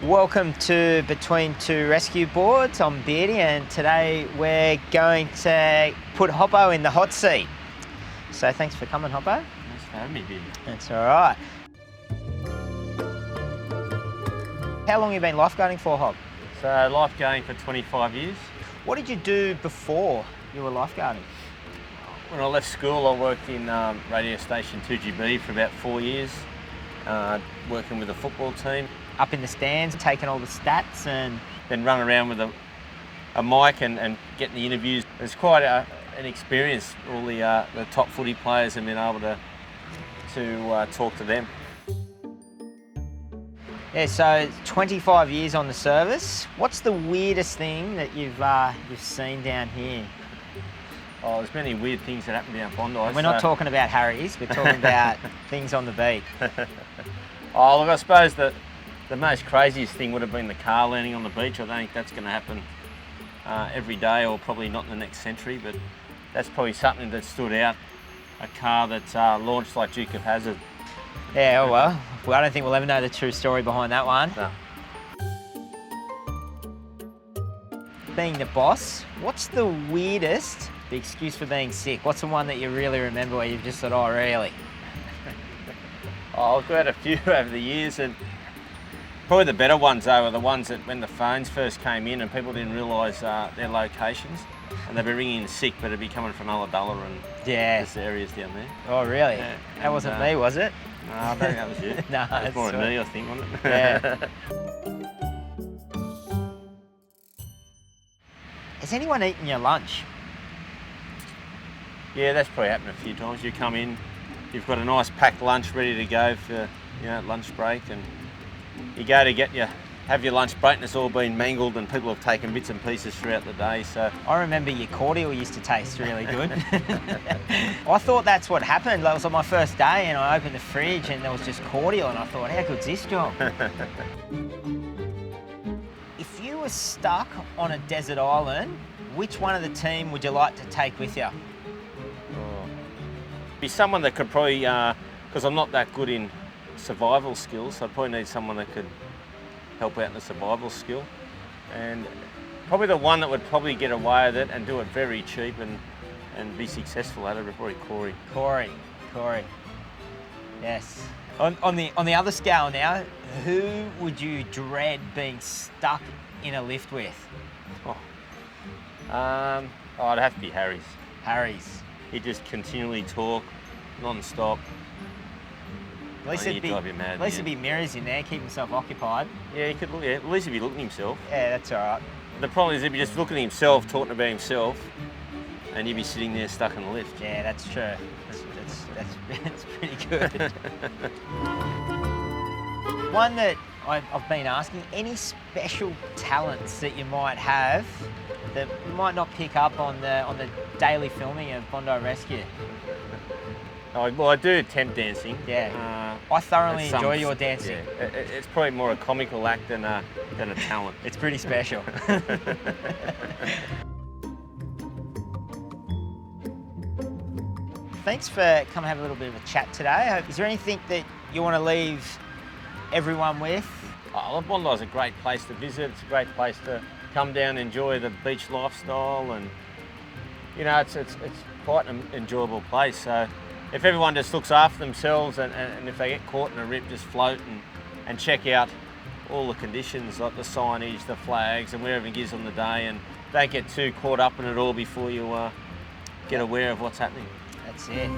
Welcome to Between Two Rescue Boards. I'm Beardy and today we're going to put Hoppo in the hot seat. So thanks for coming, Hoppo. Thanks for having me, Beardy. That's all right. How long have you been lifeguarding for, Hop? So lifeguarding for 25 years. What did you do before you were lifeguarding? When I left school, I worked in radio station 2GB for about 4 years, working with a football team. Up in the stands, taking all the stats and... Then run around with a mic and getting the interviews. It's quite an experience, all the top footy players, and being able to talk to them. Yeah, so 25 years on the service. What's the weirdest thing that you've seen down here? Oh, there's many weird things that happen down Bondi. We're not talking about Harries, we're talking about things on the beach. Oh, look, I suppose that the most craziest thing would have been the car landing on the beach. I don't think that's going to happen every day, or probably not in the next century, but that's probably something that stood out. A car that's launched like Duke of Hazzard. Yeah, oh well, I don't think we'll ever know the true story behind that one. No. Being the boss, what's the weirdest excuse for being sick? What's the one that you really remember where you've just thought, oh, really? Oh, I've got a few over the years, and probably the better ones though are the ones that when the phones first came in and people didn't realise their locations, and they'd be ringing in sick, but it'd be coming from Ulladulla and this areas down there. Oh, really? Yeah. That wasn't me, was it? No, I don't think that was you. No, that was more me, I think, wasn't it? Yeah. Has anyone eaten your lunch? Yeah, that's probably happened a few times. You come in, you've got a nice packed lunch ready to go for lunch break, and you go to have your lunch break and it's all been mangled and people have taken bits and pieces throughout the day. So I remember your cordial used to taste really good. I thought that's what happened. That was on my first day and I opened the fridge and there was just cordial and I thought, how good's this job? If you were stuck on a desert island, which one of the team would you like to take with you? Be someone that could probably, because I'm not that good in survival skills, so I'd probably need someone that could help out in the survival skill. And probably the one that would probably get away with it and do it very cheap and be successful at it would probably Corey. Corey. Yes. On the other scale now, who would you dread being stuck in a lift with? It'd have to be Harries. Harries. He'd just continually talk, non-stop. At least it'd be mirrors in there, keep himself occupied. Yeah, he could look. Yeah, at least he'd be looking at himself. Yeah, that's all right. The problem is he'd be just looking at himself, talking about himself, and you'd be sitting there stuck in the lift. Yeah, that's true. That's pretty good. One that I've been asking, any special talents that you might have that you might not pick up on the daily filming of Bondi Rescue? Well, I do tent dancing. Yeah. I thoroughly enjoy your dancing. Yeah, it's probably more a comical act than a talent. It's pretty special. Thanks for coming and have a little bit of a chat today. Is there anything that you want to leave everyone with? Bondi's a great place to visit. It's a great place to come down and enjoy the beach lifestyle, and it's quite an enjoyable place. So if everyone just looks after themselves and if they get caught in a rip, just float and check out all the conditions like the signage, the flags, and wherever it is on the day, and don't get too caught up in it all before you get aware of what's happening. That's it.